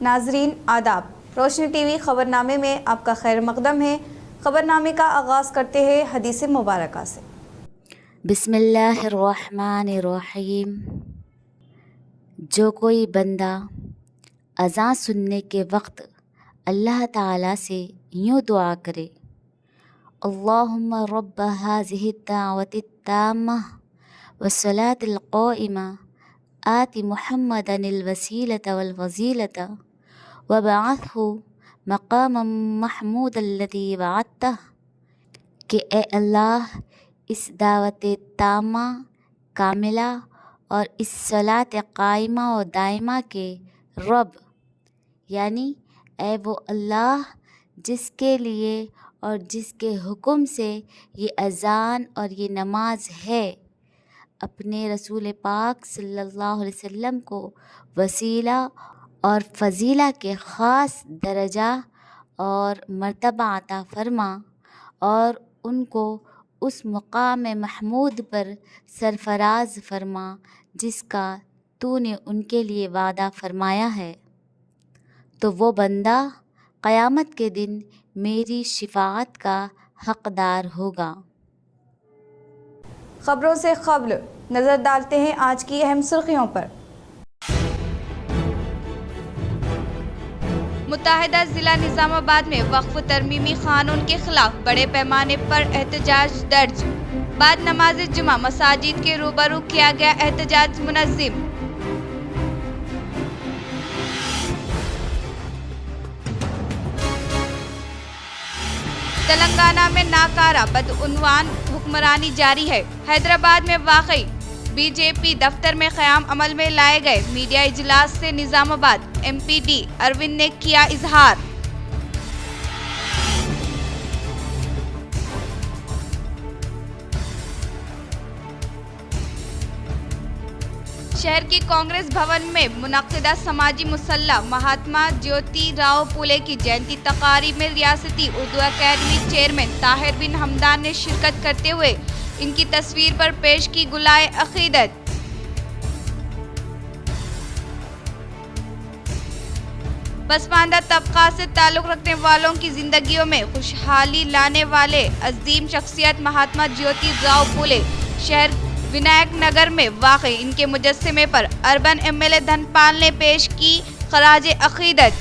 नाजरीन आदाब, रोशनी टीवी खबरनामे में आपका खैर मकदम है। खबरनामे का आगाज़ करते हैं हदीस मुबारक से। बिस्मिल्लाहिर्रहमानिर्रहीम। जो कोई बंदा अज़ान सुनने के वक्त अल्लाह ताला से यूँ दुआ करे, अल्लाहुम्मा रब्ब हाज़िहि दावति ताम्मा वस्सलातिल क़ाइमा आति मुहम्मदनिल वसीलता वल फज़ीलता वबअथहु मक़ामम महमूदल्लज़ी वअदतह, कि ए अल्लाह, इस दावत तामा कामिला और इस सलात कायमा और दायमा के रब, यानी ए वो अल्लाह जिसके लिए और जिसके हुक्म से ये अज़ान और ये नमाज है, अपने रसूल पाक सल्लल्लाहु अलैहि वसल्लम को वसीला और फ़ज़ीला के ख़ास दर्जा और मर्तबा अता फ़रमा और उनको उस मुक़ाम महमूद पर सरफ़राज़ फ़रमा जिसका तूने उनके लिए वादा फ़रमाया है। तो वो बंदा क़यामत के दिन मेरी शिफ़ाअत का हक़दार होगा। खबरों से क़ब्ल नज़र डालते हैं आज की अहम सुर्खियों पर। मुत्तहिदा ज़िला निज़ामाबाद में वक्फ तरमीमी क़ानून के ख़िलाफ़ बड़े पैमाने पर एहतजाज दर्ज। बाद नमाज जुमा मसाजिद के रूबरू किया गया एहतजाज मुनज़्ज़म। तेलंगाना में नाकारा बदउनवान हुक्मरानी जारी है। हैदराबाद में वाक़ई बीजेपी दफ्तर में क़याम अमल में लाए गए मीडिया इजलास से निज़ामाबाद एमपीडी अरविंद ने किया इजहार। शहर के कांग्रेस भवन में मुनक्किदा समाजी मुसल्ला महात्मा ज्योतिराव फुले की जयंती तकारीब में रियासती उर्दू अकादमी चेयरमैन ताहिर बिन हमदान ने शिरकत करते हुए इनकी तस्वीर पर पेश की गुलाए अकीदत। पसमानदा तबका से ताल्लुक़ रखने वालों की जिंदगियों में खुशहाली लाने वाले अजीम शख्सियत महात्मा ज्योतिराव फुले शहर विनायक नगर में वाक़ई इनके मुजस्समे पर अर्बन एमएलए धनपाल ने पेश की खराज अकीदत।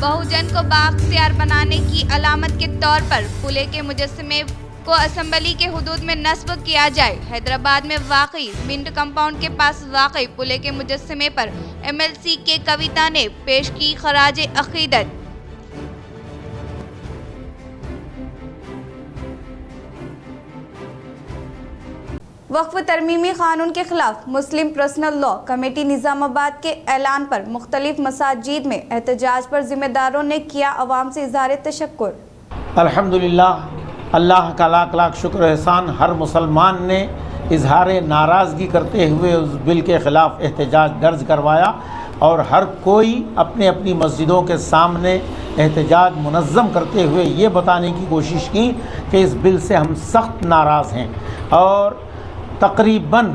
बहुजन को बाख्तियार बनाने की अलामत के तौर पर फुले के मुजस्समे को असेंबली के हुदूद में नस्ब किया जाए। हैदराबाद में वाक़ई मिंट कंपाउंड के पास वाक़ई फुले के मुजस्समे पर एमएलसी के कविता ने पेश की खराज अकीदत। वक्फ तरमीमी क़ानून के ख़िलाफ़ मुस्लिम पर्सनल लॉ कमेटी निज़ामाबाद के ऐलान पर मुख्तलिफ मसाजिद में एहतजाज पर ज़िम्मेदारों ने किया अवाम से इज़हार तशक्कुर। अल्हम्दुलिल्लाह, अल्लाह का लाख लाख शुक्र एहसान। हर मुसलमान ने इजहार नाराज़गी करते हुए उस बिल के ख़िलाफ़ एहतजाज दर्ज करवाया और हर कोई अपने अपनी मस्जिदों के सामने एहतजाज मुनज़्ज़म करते हुए ये बताने की कोशिश की कि इस बिल से हम सख्त नाराज़ हैं। और तकरीबन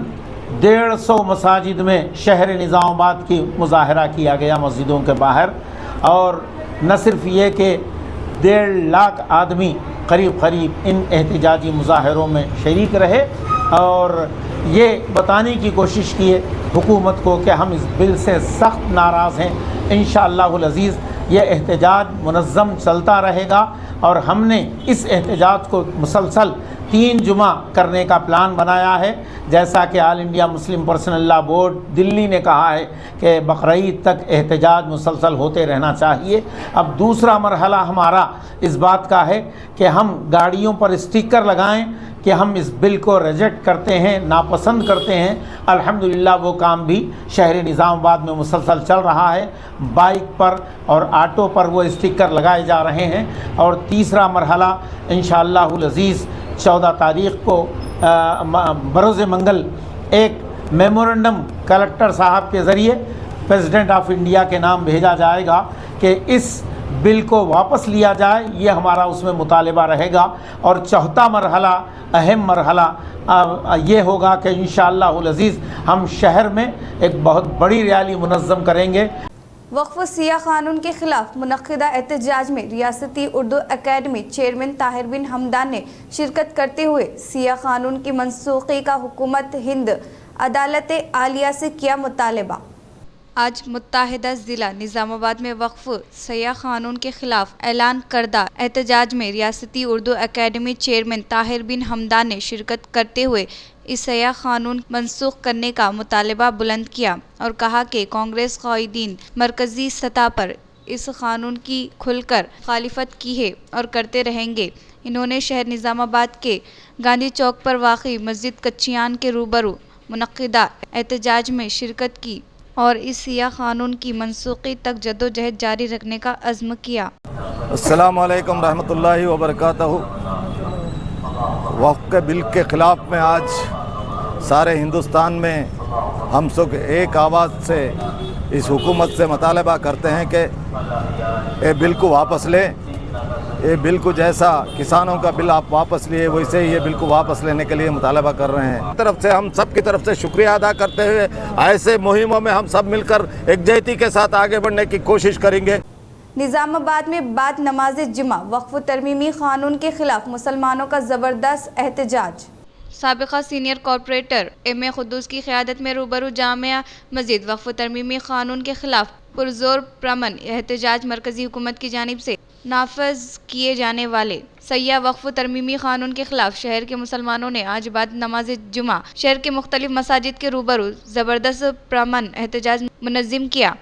150 मसाजिद में शहर निज़ामाबाद की मुज़ाहरा किया गया मस्जिदों के बाहर। और न सिर्फ ये कि 1.5 लाख आदमी करीब करीब इन एहतजाजी मुज़ाहरों में शरीक रहे और ये बताने की कोशिश की है हुकूमत को कि हम इस बिल से सख्त नाराज़ हैं। इंशाअल्लाहुल अज़ीज़ ये एहतजाज मुनज़्ज़म चलता रहेगा और हमने इस एहतजाज को मुसलसल 3 जुमा करने का प्लान बनाया है। जैसा कि all India Muslim personal law board Delhi ने कहा है कि बकरीद तक एहतजाज मुसलसल होते रहना चाहिए। अब दूसरा मरहला हमारा इस बात का है कि हम गाड़ियों पर स्टिकर लगाएं कि हम इस बिल को रिजेक्ट करते हैं, नापसंद करते हैं। अल्हम्दुलिल्लाह वो काम भी शहर निज़ामाबाद में मुसलसल चल रहा है। बाइक पर और ऑटो पर वो स्टिकर लगाए जा रहे हैं। और तीसरा मरहला इंशाअल्लाहुल अज़ीज़ 14 तारीख़ को बरोज़ मंगल एक मेमोरेंडम कलेक्टर साहब के ज़रिए प्रेसिडेंट ऑफ इंडिया के नाम भेजा जाएगा कि इस बिल को वापस लिया जाए, ये हमारा उसमें मुतालबा रहेगा। और चौथा मरहला, अहम मरहला ये होगा कि इंशाअल्लाहुल अज़ीज़ हम शहर में एक बहुत बड़ी रैली मुनज़्ज़म करेंगे। वक्फ सिया कानून के खिलाफ मुनक्किदा एहतजाज में रियासती उर्दू अकेडमी चेयरमैन ताहिर बिन हमदान ने शिरकत करते हुए सिया कानून की मनसूखी का हुकूमत हिंद अदालत आलिया से किया मुतालबा। आज मुत्ताहिदा ज़िला निज़ामाबाद में वक्फ सिया कानून के खिलाफ ऐलान करदा एहतजाज में रियासती उर्दू अकेडमी चेयरमैन ताहिर बिन हमदान ने शिरकत करते हुए इस सिया कानून मनसूख करने का मुतालबा बुलंद किया और कहा कि कांग्रेस क़ायदीन मरकज़ी सतह पर इस कानून की खुलकर मुखालिफत की है और करते रहेंगे। इन्होंने शहर निज़ामाबाद के गांधी चौक पर वाक़ई मस्जिद कच्चियान के रूबरू मुनक्किदा एहतजाज में शिरकत की और इस सिया कानून की मनसूखी तक जद्दोजहद जारी रखने का अज़्म किया। अस्सलामु अलैकुम रहमतुल्लाहि व बरकातहू। वक्फ के बिल के ख़िलाफ़ में आज सारे हिंदुस्तान में हम सब एक आवाज़ से इस हुकूमत से मुतालबा करते हैं कि ये बिल को वापस लें। ये बिल को जैसा किसानों का बिल आप वापस लिए वैसे ही ये बिल को वापस लेने के लिए मुतालबा कर रहे हैं। तरफ से हम सब की तरफ से शुक्रिया अदा करते हुए ऐसे मुहिमों में हम सब मिलकर एकजुटती के साथ आगे बढ़ने की कोशिश करेंगे। निज़ामाबाद में बाद नमाज जुमा वक्फ तरमीमी कानून के खिलाफ मुसलमानों का ज़बरदस्त एहतजाज। साबिक़ा सीनियर कॉर्पोरेटर एम.ए. खुद्दूस की क़यादत में रूबरू जामिया मस्जिद वक्फ तरमीमी कानून के खिलाफ पुरजोर प्रमन एहतजाज मरकज़ी हुकूमत की जानिब से नाफज किए जाने वाले सय्या वक्फ तरमीमी कानून के खिलाफ शहर के मुसलमानों ने आज बाद नमाज जुमा शहर के मुख्तलिफ मसाजिद के रूबरू ज़बरदस्त प्रमन एहतजाज मुनज़्ज़म किया।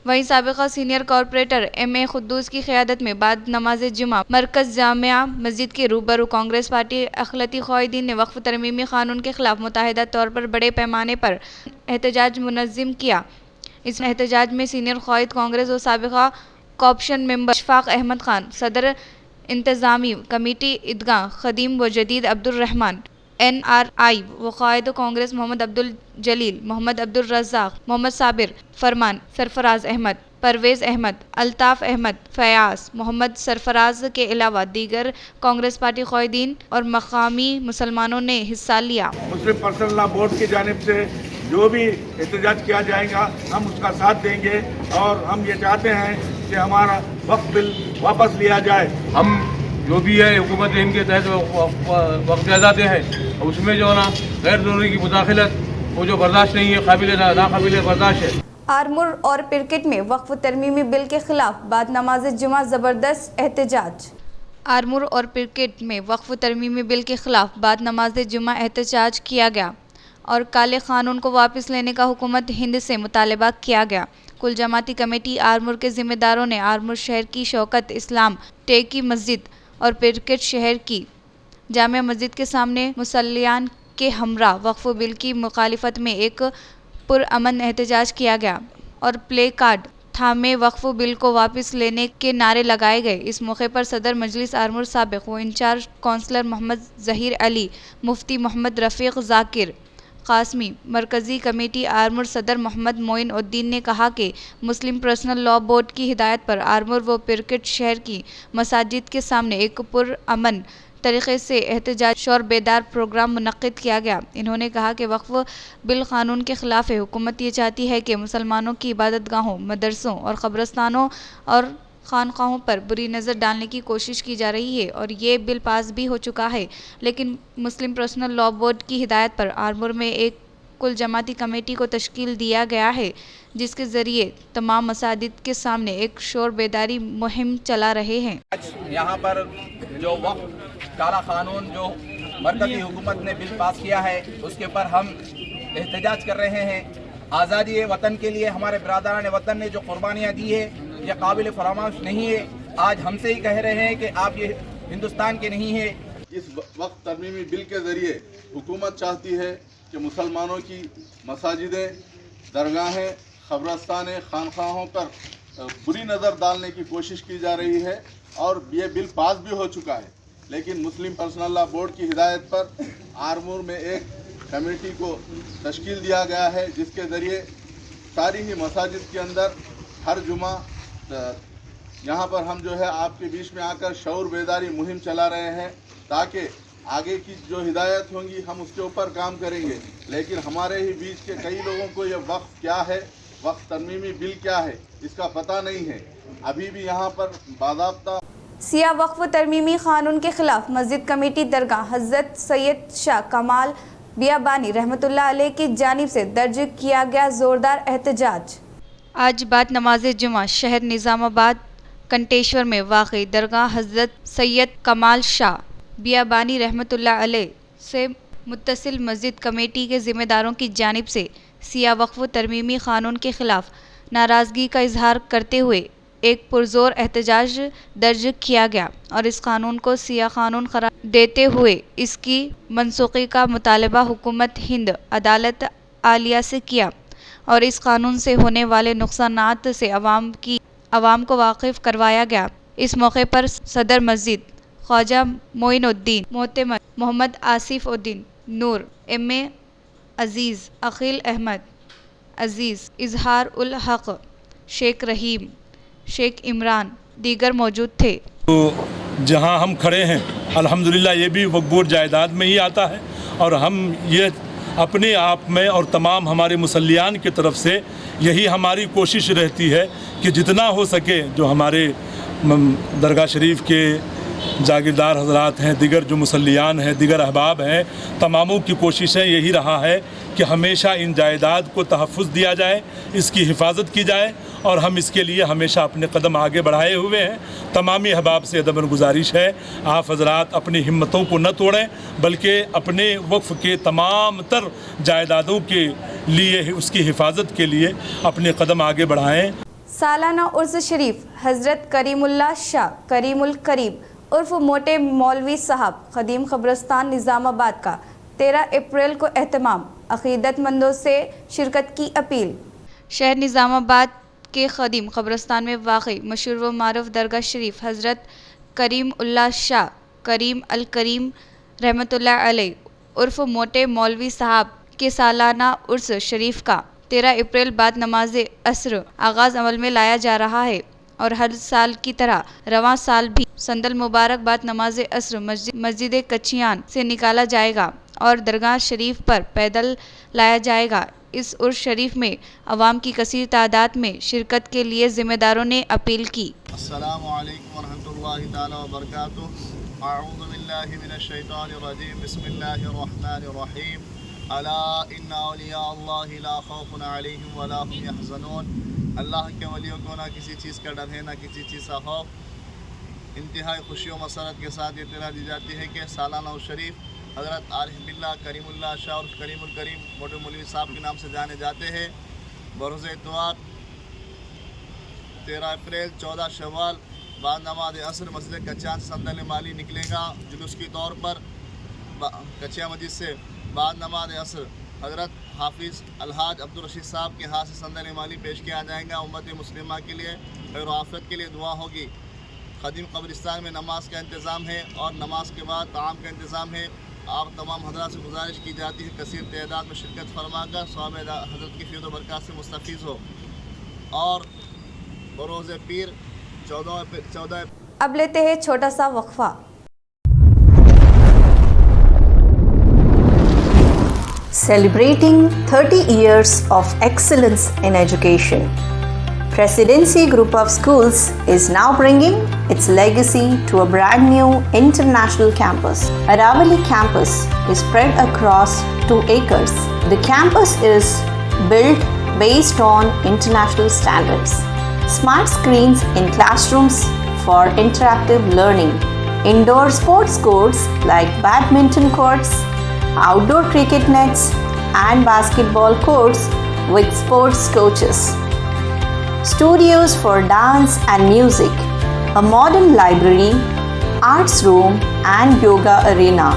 वहीं साबिक़ा सीनियर कॉर्पोरेटर एम.ए. खुद्दूस की क़यादत में बाद नमाज जुमा मरकज़ जामिया मस्जिद के रूबरू कांग्रेस पार्टी अखिलती क़ायदीन ने वक्फ तरमीमी कानून के खिलाफ मुताहिदा तौर पर बड़े पैमाने पर एहतजाज मुनज़्ज़म किया। इस एहतजाज में सीनियर क़ायद कांग्रेस और साबिक़ा कॉपशन मेंबर इशफ़ाक़ अहमद ख़ान, सदर इंतज़ामी कमेटी ईदगाह ख़दीम व जदीद अब्दुल रहमान, NRI व क़ायद कांग्रेस मोहम्मद अब्दुल जलील, मोहम्मद अब्दुल रज़्ज़ाक़, मोहम्मद साबिर फरमान, सरफराज अहमद, परवेज़ अहमद, अल्ताफ़ अहमद, फ़याज़ मोहम्मद सरफराज के अलावा दीगर कांग्रेस पार्टी क़ायदीन और मकामी मुसलमानों ने हिस्सा लिया। मुस्लिम पर्सनल लॉ बोर्ड की जानिब से जो भी एहतजाज किया जाएगा हम उसका साथ देंगे और हम ये चाहते हैं कि हमारा वक्फ बिल वापस लिया जाए। हम जो भी है हुकूमत हिंद के तहत वक्त जायदाते हैं उसमें जो है ना गैर ज़रूरी की मुदाखलत वो जो बर्दाश्त नहीं है, नाकाबिल बर्दाश्त है। आरमूर और पिरकिट में वक्फ तरमीमी बिल के खिलाफ बाद नमाज जुमा ज़बरदस्त एहतजाज। आरमूर और पिरकिट में वक्फ तरमीमी बिल के खिलाफ बाद नमाज जुमा एहतजाज किया गया और काले कानून को वापस लेने का हुकूमत हिंद से मुतालबा किया गया। कुल जमाती कमेटी आरमूर के ज़िम्मेदारों ने आरमूर शहर की शौकत इस्लाम टेकी मस्जिद और पिरकिट शहर की जामिया मस्जिद के सामने मुसल्लियान के हमरा वक्फ बिल की मुखालिफत में एक पुरअमन एहतजाज किया गया और प्ले कार्ड थामे वक्फ बिल को वापस लेने के नारे लगाए गए। इस मौके पर सदर मजलिस आरमूर साबिक़ व इंचार्ज काउंसलर मोहम्मद ज़हीर अली, मुफ्ती मोहम्मद रफ़ीक़ ज़ाकिर कासमी, मरकज़ी कमेटी आरमूर सदर मोहम्मद मोइन उद्दीन ने कहा कि मुस्लिम पर्सनल लॉ बोर्ड की हिदायत पर आरमूर व पिरकिट शहर की मसाजिद के सामने एक पुरअमन तरीक़े से एहतजाज शोर बेदार प्रोग्राम मुनक़्क़िद किया गया। इन्होंने कहा कि वक्फ बिल कानून के ख़िलाफ़ है। हुकूमत ये चाहती है कि मुसलमानों की इबादतगाहों, मदरसों और क़ब्रस्तानों और खानकाहों पर बुरी नज़र डालने की कोशिश की जा रही है और ये बिल पास भी हो चुका है। लेकिन मुस्लिम पर्सनल लॉ बोर्ड की हिदायत पर आरमूर में एक कुल जमाती कमेटी को तश्कील दिया गया है जिसके ज़रिए तमाम मसाजिद के सामने एक शोर बेदारी मुहिम चला रहे हैं। यहाँ पर जो वक्फ काला कानून जो मरकज़ी हुकूमत ने बिल पास किया है उसके ऊपर हम एहतजाज कर रहे हैं। आज़ादी वतन के लिए हमारे बिरादरान वतन ने जो कुर्बानियाँ दी है ये काबिल फरामोश नहीं है। आज हमसे ही कह रहे हैं कि आप ये हिंदुस्तान के नहीं है। इस वक्त तरमीमी बिल के ज़रिए हुकूमत चाहती है कि मुसलमानों की मसाजिदें, दरगाहें, ख़ब्रस्तानें, खानखाहों पर बुरी नज़र डालने की कोशिश की जा रही है और ये बिल पास भी हो चुका है। लेकिन मुस्लिम पर्सनल लॉ बोर्ड की हिदायत पर आरमूर में एक कमेटी को तश्कील दिया गया है जिसके ज़रिए सारी ही मसाजिद के अंदर हर जुमा यहाँ पर हम जो है आपके बीच में आकर शऊर बेदारी मुहिम चला रहे हैं ताकि आगे की जो हिदायत होंगी हम उसके ऊपर काम करेंगे। लेकिन हमारे ही बीच के कई लोगों को ये वक्फ क्या है, वक्फ तरमीमी बिल क्या है, इसका पता नहीं है। अभी भी यहाँ पर बाज़ाब्ता सिया वक्फ तरमीमी क़ानून के ख़िलाफ़ मस्जिद कमेटी दरगाह हज़रत सैयद शाह कमाल बियाबानी रहमतुल्लाह अलैह की जानिब से दर्ज किया गया ज़ोरदार एहतजाज। आज बाद नमाज जुमा शहर निज़ामाबाद कंटेश्वर में वाक़ई दरगाह हज़रत सैयद कमाल शाह बियाबानी रहमतुल्लाह अलैह से मुत्तसिल मस्जिद कमेटी के ज़िम्मेदारों की जानिब से सिया वक्फ तरमीमी क़ानून के ख़िलाफ़ नाराज़गी का इजहार करते हुए एक पुरज़ोर एहतजाज दर्ज किया गया और इस कानून को सिया कानून करार देते हुए इसकी मनसूखी का मुतालबा हुकूमत हिंद अदालत आलिया से किया और इस कानून से होने वाले नुकसानात से अवाम को वाकिफ़ करवाया गया। इस मौके पर सदर मस्जिद ख्वाजा मोइनुद्दीन मोहतमद मोहम्मद आसिफ उद्दीन नूर एम.ए. अज़ीज़ अकील अहमद अज़ीज़ इजहार उल हक़ शेख रहीम शेख इमरान दीगर मौजूद थे। तो जहां हम खड़े हैं अल्हम्दुलिल्लाह ये भी वक्फ बोर्ड जायदाद में ही आता है और हम ये अपने आप में और तमाम हमारे मुसल्लियान की तरफ से यही हमारी कोशिश रहती है कि जितना हो सके जो हमारे दरगाह शरीफ के जागीरदार हजरात हैं, दिगर जो मुसल्लियान हैं, दिगर अहबाब हैं, तमामों की कोशिशें यही रहा है कि हमेशा इन जायदाद को तहफ़्फ़ुज़ दिया जाए, इसकी हिफाजत की जाए और हम इसके लिए हमेशा अपने कदम आगे बढ़ाए हुए हैं। तमामी अहबाब से अदबन गुजारिश है आप हजरात अपनी हिम्मतों को न तोड़ें बल्कि अपने वक्फ़ के तमाम तर जायदादों के लिए उसकी हिफाजत के लिए अपने कदम आगे बढ़ाएँ। सालाना उर्स शरीफ हज़रत करीमुल्लाह शाह करीमुल करीम उर्फ मोटे मौलवी साहब ख़दीम क़ब्रिस्तान निज़ामाबाद का 13 अप्रैल को एहतमाम, अक़ीदतमंदों से शिरकत की अपील। शहर निज़ामाबाद के ख़दीम क़ब्रिस्तान में वाक़ई मशहूर व मारूफ़ दरगाह शरीफ हज़रत करीम उल्लाह शाह करीम अल करीम रहमतुल्लाह अलैह उर्फ मोटे मौलवी साहब के सालाना उर्स शरीफ का 13 अप्रैल बाद नमाज असर आगाज़ अमल में लाया जा रहा है और हर साल की तरह रवां साल भी संदल मुबारक बाद नमाज असर मस्जिद कचियान से निकाला जाएगा और दरगाह शरीफ पर पैदल लाया जाएगा। इस उर्स शरीफ में अवाम की कसीर तादाद में शिरकत के लिए ज़िम्मेदारों ने अपील की। अस्सलामु अलैकुम वरहमतुल्लाहि ताला वबरकातुहू। अऊज़ु बिल्लाहि मिनश शैतानिर रजीम। बिस्मिल्लाहिर रहमानिर रहीम। अला इन्ना औलिया अल्लाहि ला खौफुन अलैहिम वला हुम यहज़नून। अल्लाह के वलियों को ना किसी चीज़ का डर है ना किसी चीज़ का खौफ। इंतहाई खुशी और मसरत के साथ इत्तला दी जाती है कि सालाना उर्स शरीफ हज़रत आरिफ बिल्लाह करीमुल्लाह शाह और करीमुल करीम मोटे मौलवी साहब के नाम से जाने जाते हैं। बरोज़ इतवार 13 अप्रैल 14 शवाल बाद नमाज असर मस्जिद कच्चियान से संदल माली निकलेगा जुलूस के तौर पर। कच्चिया मस्जिद से बाद नमाज असर हज़रत हाफिज़ अलहाज अब्दुल रशीद साहब के हाथ से संदल माली पेश किया जाएगा। उम्मत मुस्लिमा के लिए खैर आफ़ियत के लिए दुआ होगी। ख़दीम क़ब्रिस्तान में नमाज का इंतज़ाम है और नमाज के बाद ताम का इंतज़ाम है। आप तमाम हज़रात से गुजारिश की जाती है कसीर तादाद में शिरकत फरमाकर सवाब हज़रत की फ़ैज़ व बरक़ात से मुस्तफ़ीज़ हो। और बरोज़ पीर 14 अब लेते हैं छोटा सा वक्फा। Celebrating 30 years of excellence in education, Presidency Group of Schools is now bringing its legacy to a brand new international campus. Aravali campus is spread across 2 acres. The campus is built based on international standards. Smart screens in classrooms for interactive learning. Indoor sports courts like badminton courts, outdoor cricket nets and basketball courts with sports coaches. Studios for dance and music, a modern library, arts room and yoga arena.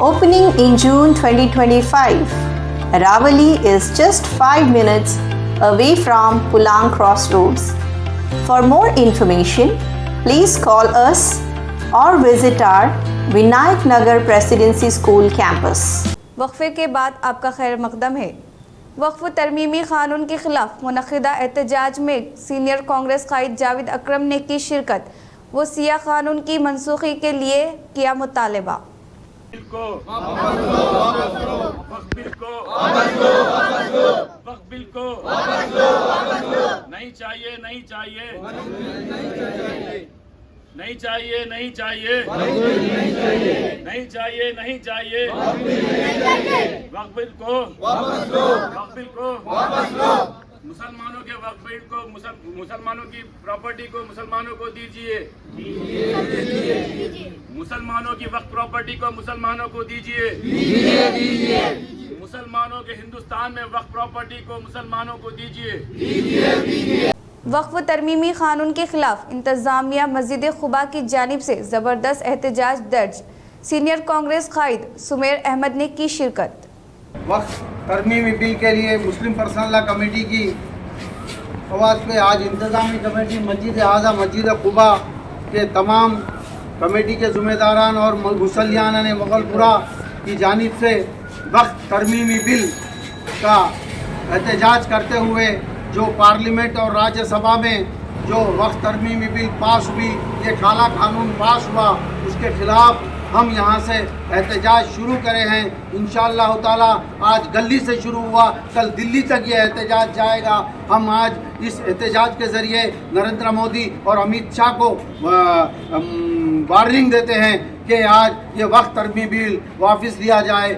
Opening in June 2025, Aravali is just 5 minutes away from Pulang Crossroads. For more information, please call us or visit our Vinayak Nagar Presidency School campus. वक्फे के बाद आपका खैर मकदम है। वक्फ तरमीमी कानून के खिलाफ मुनक़िदा एहतजाज में सीनियर कांग्रेस कायद जावेद अकरम ने की शिरकत। वो सिया कानून की मनसूखी के लिए किया मुतालबा। नहीं चाहिए, नहीं चाहिए, नहीं चाहिए, नहीं चाहिए, नहीं चाहिए, नहीं चाहिए, वक्फ बिल को वापस लो, वक्फ बिल को वापस लो, मुसलमानों के वक्फ बिल को, मुसलमानों की प्रॉपर्टी को मुसलमानों को दीजिए, मुसलमानों की वक्फ प्रॉपर्टी को मुसलमानों को दीजिए, मुसलमानों के हिंदुस्तान में वक्फ प्रॉपर्टी को मुसलमानों को दीजिए। वक्फ तरमीमी कानून के खिलाफ इंतजामिया मस्जिद खुबा की जानिब से ज़बरदस्त एहतजाज दर्ज। सीनियर कांग्रेस कायद सुमेर अहमद ने की शिरकत। वक्फ तरमीमी बिल के लिए मुस्लिम पर्सनल लॉ कमेटी की आवाज़ पे आज इंतजामी कमेटी मस्जिद आज़ा मस्जिद खुबा के तमाम कमेटी के ज़िम्मेदारान और मुसल्लियान ने मुगलपुरा की जानिब से वक्फ तरमीमी बिल का एहतजाज करते हुए जो पार्लियामेंट और राज्यसभा में जो वक्फ तरमीमी बिल पास हुई, ये काला कानून पास हुआ, उसके खिलाफ हम यहाँ से एहतजाज शुरू करे हैं। इंशाअल्लाह ताला आज गली से शुरू हुआ, कल दिल्ली तक ये एहतजाज जाएगा। हम आज इस एहतजाज के ज़रिए नरेंद्र मोदी और अमित शाह को वार्निंग देते हैं कि आज ये वक्फ तरमीमी बिल वापस लिया जाए।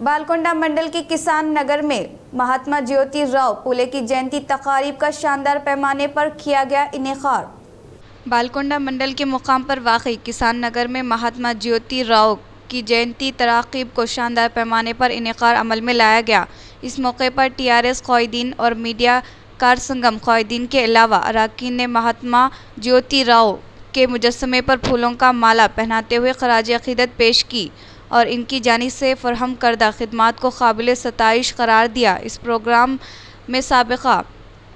बालकोंडा मंडल के किसान नगर में महात्मा ज्योति राव फुले की जयंती तकारीब का शानदार पैमाने पर किया गया इनेकार। बालकोंडा मंडल के मुकाम पर वाक़ई किसान नगर में महात्मा ज्योति राव की जयंती तकारीब को शानदार पैमाने पर इनेकार अमल में लाया गया। इस मौके पर TRS क़ायदीन और मीडिया कार संगम क़ायदीन के अलावा अरकान ने महात्मा ज्योति राव के मुजस्समे पर फूलों का माला पहनाते हुए खराज अक़ीदत पेश की और इनकी जानिब से फरहम करदा खिदमात को काबिल सताइश करार दिया। इस प्रोग्राम में साबिक़ा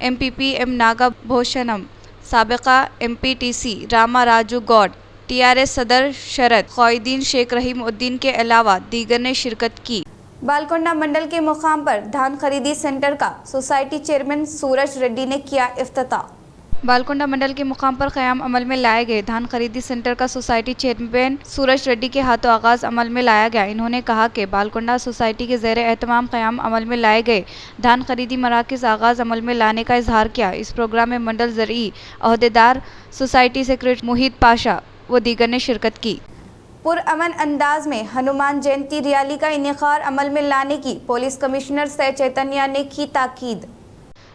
MPP M Naga भूषणम, साबिक़ा MPTC Rama Raju Gaur, TRS सदर शरद क़ायदीन शेख रहीम उद्दीन के अलावा दीगर ने शिरकत की। बालकोंडा मंडल के मुकाम पर धान खरीदी सेंटर का सोसाइटी चेयरमैन सूरज रेड्डी ने किया इफ्तिताह। बालकोंडा मंडल के मुकाम पर क़याम अमल में लाए गए धान खरीदी सेंटर का सोसाइटी चेयरमैन सूरज रेड्डी के हाथों आगाज़ अमल में लाया गया। इन्होंने कहा कि बालकोंडा सोसाइटी के ज़ेर एहतमाम क़याम अमल में लाए गए धान खरीदी मराकज़ आगाज़ अमल में लाने का इजहार किया। इस प्रोग्राम में मंडल ज़रई अहदेदार, सोसाइटी सेक्रेटरी मुहित पाशा व दीगर ने शिरकत की। पुरअमन अंदाज में हनुमान जयंती रैली का इनेकार अमल में लाने की पुलिस कमिश्नर सह चैतन्या ने की ताकीद।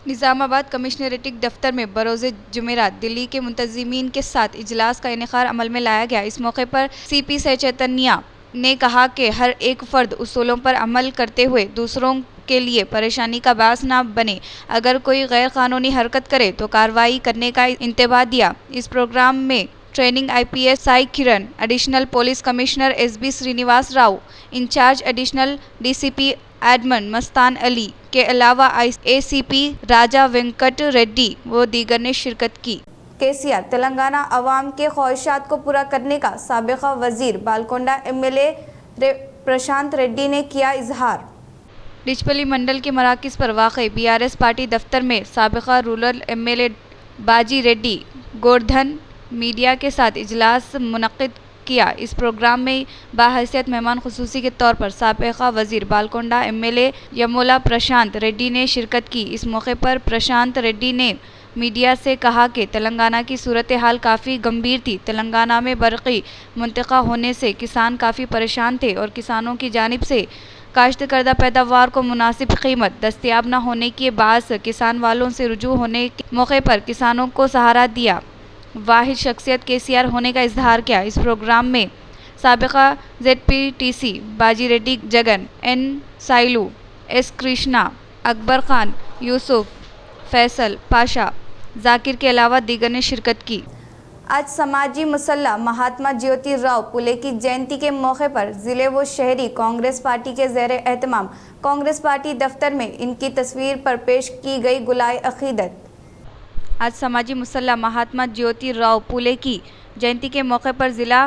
निज़ामाबाद कमिश्नरेटिक दफ्तर में बरोज़ जुमेरात दिल्ली के मुंतज़िमीन के साथ इजलास का इनेकार अमल में लाया गया। इस मौके पर CP सह चैतन्या ने कहा कि हर एक फ़र्द उसूलों पर अमल करते हुए दूसरों के लिए परेशानी का बास ना बने। अगर कोई गैर कानूनी हरकत करे तो कार्रवाई करने का इंतबाह दिया। इस प्रोग्राम में training IPS Sai Kiran, additional police commissioner SB Srinivas Rao, incharge additional DCP admin Mastan Ali के अलावा ACP राजा वेंकट रेड्डी व दीगर ने शिरकत की। KCR तेलंगाना अवाम के ख्वाहिशात को पूरा करने का साबिक़ा वज़ीर बालकोंडा MLA प्रशांत रेड्डी ने किया इजहार। डिचपल्ली मंडल के मराकज़ पर वाक़ई BRS पार्टी दफ्तर में साबिक़ा रूरल MLA बाजी रेड्डी गोवर्धन मीडिया के साथ इजलास मुनक़्क़िद किया। इस प्रोग्राम में बाहैसियत मेहमान खुसूसी के तौर पर साबिक़ा वज़ीर बालकोंडा MLA यमोला प्रशांत रेड्डी ने शिरकत की। इस मौके पर प्रशांत रेड्डी ने मीडिया से कहा कि तेलंगाना की सूरत हाल काफ़ी गंभीर थी। तेलंगाना में बरक़ी मुंतक़ा होने से किसान काफ़ी परेशान थे और किसानों की जानिब से काश्त करदा पैदावार को मुनासिब कीमत दस्तियाब न होने के बायस किसान वालों से रुजू होने के मौके पर किसानों को सहारा दिया। वाहिद शख्सियत KCR होने का इजहार किया। इस प्रोग्राम में साबिक़ा ZPTC बाजी रेड्डी जगन, N साइलू, S कृष्णा, अकबर खान, यूसुफ, फैसल पाशा, जाकिर के अलावा दीगर ने शिरकत की। आज समाजी मुसल्ला महात्मा ज्योति राव फुले की जयंती के मौके पर ज़िले व शहरी कांग्रेस पार्टी के ज़ेर एहतमाम कांग्रेस पार्टी दफ्तर में इनकी तस्वीर पर पेश की गई गुलाए अक़ीदत। आज समाजी मुसल्ला महात्मा ज्योति राव फुले की जयंती के मौके पर ज़िला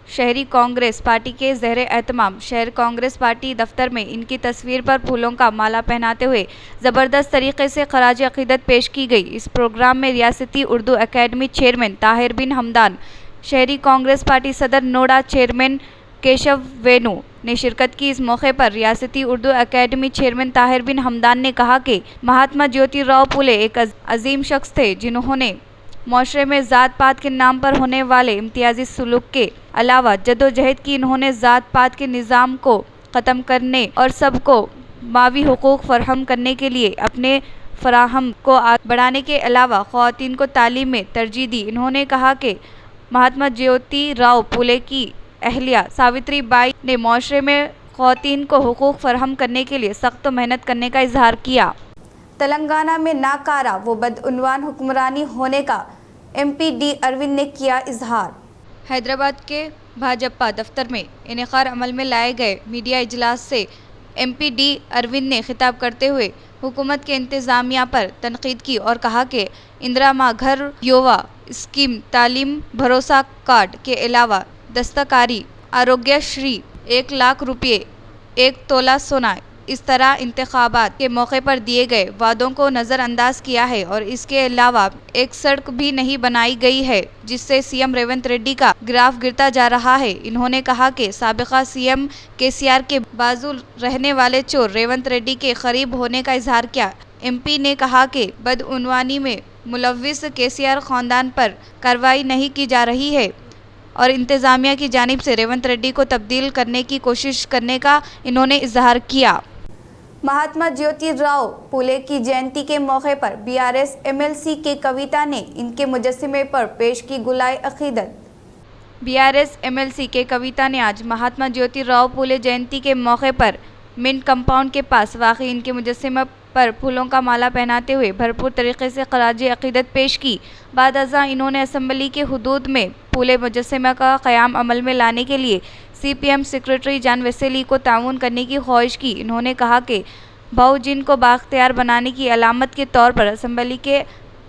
शहरी कांग्रेस पार्टी के ज़ेर एहतमाम शहर कांग्रेस पार्टी दफ्तर में इनकी तस्वीर पर फूलों का माला पहनाते हुए ज़बरदस्त तरीके से खराज अक़ीदत पेश की गई। इस प्रोग्राम में रियासती उर्दू अकेडमी चेयरमैन ताहिर बिन हमदान, शहरी कांग्रेस पार्टी सदर नोडा चेयरमैन केशव वेणु ने शिरकत की। इस मौके पर रियासती उर्दू अकेडमी चेयरमैन ताहिर बिन हमदान ने कहा कि महात्मा ज्योतिराव फुले एक अजीम शख्स थे जिन्होंने माशरे में ज़ात पात के नाम पर होने वाले इम्तियाजी सलूक के अलावा जदोजहद की। इन्होंने ज़ात पात के निज़ाम को ख़त्म करने और सबको मावी हुकूक़ फराहम करने के लिए अपने फराहम को आगे बढ़ाने के अलावा ख़वातीन को तालीम में तरजीह दी। इन्होंने कहा कि महात्मा ज्योतिराव फुले की अहलिया सावित्री बाई ने माशरे में ख़वातीन को हुकूक़ फराहम करने के लिए सख्त मेहनत करने का इजहार किया। तेलंगाना में नाकारा व बदउनवान हुक्मरानी होने का MP डी अरविंद ने किया इजहार। हैदराबाद के भाजपा दफ्तर में इनेकार अमल में लाए गए मीडिया इजलास से MP डी अरविंद ने खिताब करते हुए हुकूमत के इंतज़ामिया पर तनकीद की और कहा कि इंदिरा माँ घर युवा स्कीम, तालीम भरोसा कार्ड के अलावा दस्तकारी, आरोग्यश्री, 1 लाख रुपये, 1 तोला सोना, इस तरह इंतखाबात के मौके पर दिए गए वादों को नज़रअंदाज किया है और इसके अलावा एक सड़क भी नहीं बनाई गई है जिससे CM रेवंत रेड्डी का ग्राफ गिरता जा रहा है। इन्होंने कहा कि साबिका CM KCR के बाजू रहने वाले चोर रेवंत रेड्डी के करीब होने का इजहार किया। MP ने कहा कि बदउनवानी में मुलव्विस KCR ख़ानदान पर कार्रवाई नहीं की जा रही है और इंतज़ामिया की जानिब से रेवंत रेड्डी को तब्दील करने की कोशिश करने का इन्होंने इजहार किया। महात्मा ज्योतिराव फुले की जयंती के मौके पर BRS MLC के कविता ने इनके मुजस्समे पर पेश की गुलाए अक़ीदत। BRS MLC के कविता ने आज महात्मा ज्योतिराव फुले जयंती के मौके पर मिंट कंपाउंड के पास वाक़ई इनके मुजस्समे पर फूलों का माला पहनाते हुए भरपूर तरीके से खराज अक़ीदत पेश की। बाद अज़ा इन्होंने असम्बली के हुदूद में फूले मुजस्समा का क़याम अमल में लाने के लिए CPM सेक्रेटरी जान वेसेली को ताउन करने की ख्वाहिश की। इन्होंने कहा कि बहुजिन को बाख्तियार बनाने की अलामत के तौर पर असम्बली के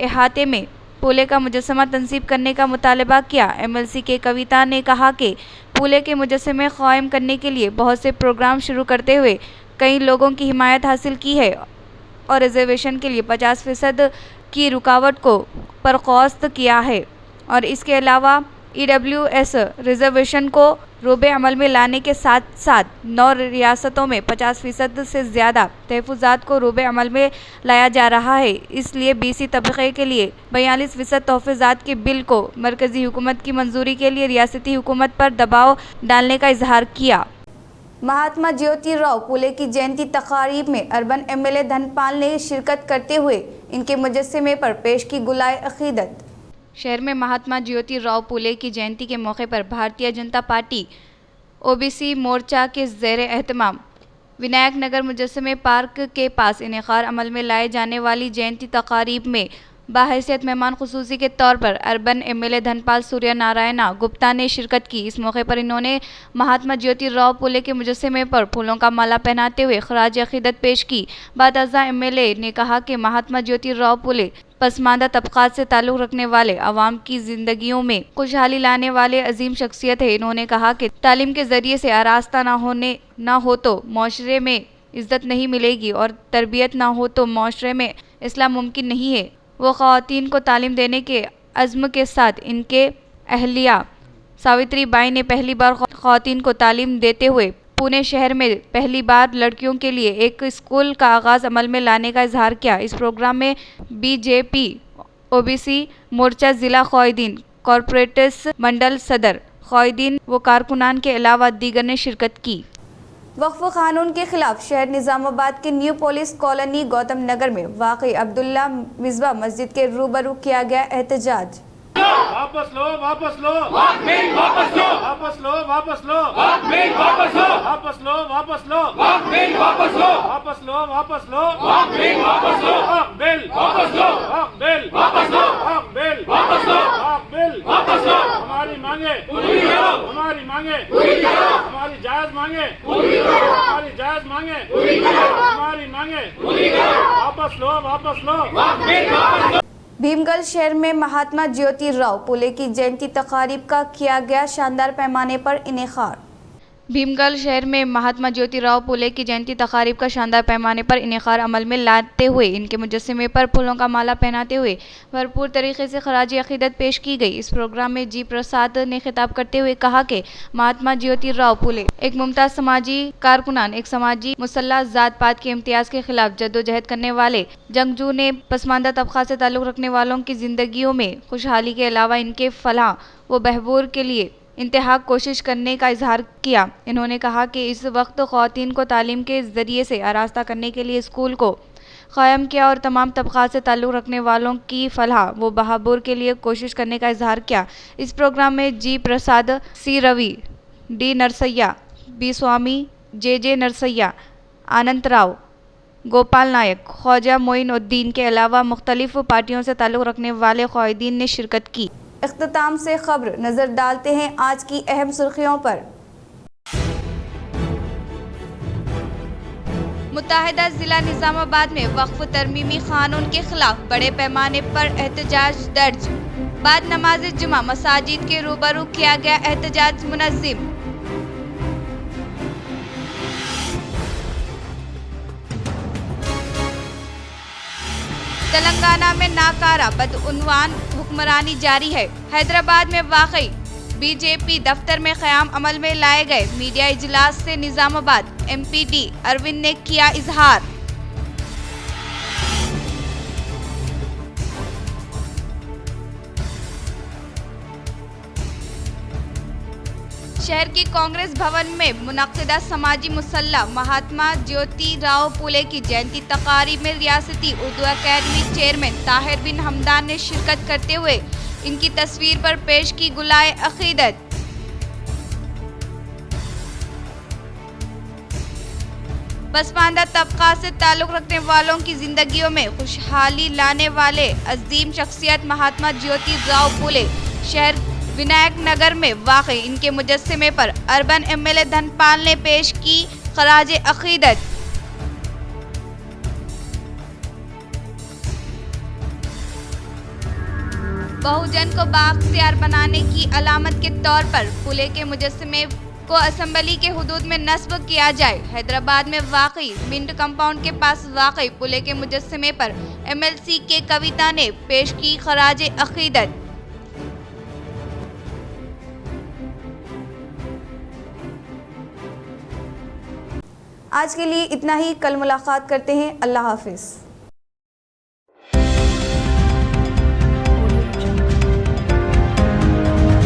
अहाते में फूले का मुजस्समा तनसीब करने का मुतालबा किया। MLC के कविता ने कहा कि फूले के मुजस्समे क़ायम करने के लिए बहुत से प्रोग्राम शुरू करते हुए कई लोगों की हिमायत हासिल की है और रिजर्वेशन के लिए 50% की रुकावट को बर्खास्त किया है और इसके अलावा EWS रिजर्वेशन को रोबे अमल में लाने के साथ साथ 9 रियासतों में 50% से ज़्यादा तहफ़्फ़ुज़ात को रोबे अमल में लाया जा रहा है। इसलिए BC तबक़े के लिए 42% तहफ़्फ़ुज़ात के बिल को मरकज़ी हुकूमत की मंजूरी के लिए रियासती हुकूमत पर दबाव डालने का इजहार किया। महात्मा ज्योतिराव फुले की जयंती तक़ारीब में अर्बन MLA धनपाल ने शिरकत करते हुए इनके मुजस्समे पर पेश की गुलाए अक़ीदत। शहर में महात्मा ज्योतिराव फुले की जयंती के मौके पर भारतीय जनता पार्टी OBC मोर्चा के ज़ेर एहतमाम विनायक नगर मुजस्समे पार्क के पास इनेकार अमल में लाए जाने वाली जयंती तक़ारीब में बाहैसियत मेहमान खुसूसी के तौर पर अर्बन MLA धनपाल सूर्य नारायणा गुप्ता ने शिरकत की। इस मौके पर इन्होंने महात्मा ज्योतिराव फुले के मुजस्समे पर फूलों का माला पहनाते हुए खराज अक़ीदत पेश की। बाद अज़ा MLA ने कहा कि महात्मा ज्योतिराव फुले पसमानदा तबक़ात से ताल्लुक़ रखने वाले अवाम की ज़िंदगियों में खुशहाली लाने वाले अजीम शख्सियत है। इन्होंने कहा कि तालीम के ज़रिए से आरास्ता ना हो तो माशरे में इज़्ज़त नहीं मिलेगी और तरबियत ना हो तो माशरे में इस्लाह मुमकिन नहीं है। वो ख़वातीन को तालीम देने के अज़्म के साथ इनके अहलिया सावित्री बाई ने पहली बार ख़वातीन को तालीम देते हुए पुणे शहर में पहली बार लड़कियों के लिए एक स्कूल का आगाज़ अमल में लाने का इजहार किया। इस प्रोग्राम में BJP OBC मोर्चा ज़िला क़ायदीन कॉरपोरेटर्स मंडल सदर क़ायदीन व कारकुनान के अलावा दीगर ने शिरकत की। वक्फ कानून के खिलाफ शहर निज़ामाबाद के new police colony Gautam Nagar में वाक़ई अब्दुल्ला मिज़बा मस्जिद के रूबरू किया गया एहतजाज। वापस लो, वापस लो, वापस लो, वापस लो, वापस लो, वापस लो, वापस लो, वापस लो, वापस लो, वापस लो, वापस लो, वापस लो, वापस लो, बिल, वापस लो, बिल, वापस लो, बिल, वापस लो, बिल, वापस लो। हमारी मांगे पूरी करो, हमारी मांगे पूरी करो, हमारी जायज मांगे पूरी करो, हमारी जायज मांगे पूरी करो, हमारी मांगे पूरी करो। वापस लो, वापस लो, वापस लो। भीमगढ़ शहर में महात्मा ज्योतिराव फुले की जयंती तकारीब का किया गया शानदार पैमाने पर इनेकार। भीमगढ़ शहर में महात्मा ज्योतिराव फुले की जयंती तकारीब का शानदार पैमाने पर इनेकार अमल में लाते हुए इनके मुजस्समे पर फूलों का माला पहनाते हुए भरपूर तरीके से खराजी अकीदत पेश की गई। इस प्रोग्राम में जी प्रसाद ने खिताब करते हुए कहा कि महात्मा ज्योतिराव फुले एक मुमताज़ समाजी कारकुनान, एक समाजी मुसल्ला जात पात के इम्तियाज़ के खिलाफ जद्दोजहद करने वाले जंगजू ने पसमानदा तबका से ताल्लुक़ रखने वालों की ज़िंदगियों में खुशहाली के अलावा इनके फलाह व बहबूद के लिए इंतहा कोशिश करने का इजहार किया। इन्होंने कहा कि इस वक्त ख़वातीन को तालीम के ज़रिए से आरास्ता करने के लिए स्कूल को क़ायम किया और तमाम तबक़ात से ताल्लुक़ रखने वालों की फलाह व बहाबूर के लिए कोशिश करने का इजहार किया। इस प्रोग्राम में जी प्रसाद, सी रवि, डी नरसैया, बी स्वामी, जे नरसैया, आनंद राव, गोपाल नायक, ख्वाजा मोइनुद्दीन के अलावा मुख्तलिफ पार्टियों से ताल्लुक़ रखने वाले क़ायदीन ने शिरकत की। इख्तिताम से खबर नजर डालते हैं आज की अहम सुर्खियों पर। मुत्तहिदा जिला निजामाबाद में वक्फ तरमीमी कानून के खिलाफ बड़े पैमाने पर एहतजाज दर्ज। बाद नमाज जुमा मसाजिद के रूबरू किया गया एहतजाज मुनज़्ज़म। तेलंगाना में नाकारा बदउनवान हुक्मरानी जारी है। हैदराबाद में वाकई बीजेपी दफ्तर में क़याम अमल में लाए गए मीडिया इजलास से निजामाबाद एमपीडी अरविंद ने किया इजहार। शहर के कांग्रेस भवन में मुनक्किदा समाजी मुसल्ला महात्मा ज्योतिराव फुले की जयंती तकारीब में रियासती उर्दू अकेडमी चेयरमैन ताहिर बिन हमदान ने शिरकत करते हुए इनकी तस्वीर पर पेश की गुलाए अकीदत। पसमानदा तबका से ताल्लुक़ रखने वालों की जिंदगियों में खुशहाली लाने वाले अजीम शख्सियत महात्मा ज्योतिराव फुले शहर विनायक नगर में वाक़ इनके मुजस्समे पर अर्बन एमएलए धनपाल ने पेश की खराज अकीदत। बहुजन को बाख्तियार बनाने की अलामत के तौर पर फुले के मुजस्समे को असेंबली के हुदूद में नस्ब किया जाए। हैदराबाद में वाक़ई मिंट कंपाउंड के पास वाक़ई फुले के मुजस्समे पर एमएलसी के कविता ने पेश की खराज अकीदत। आज के लिए इतना ही। कल मुलाकात करते हैं। अल्लाह हाफिज़।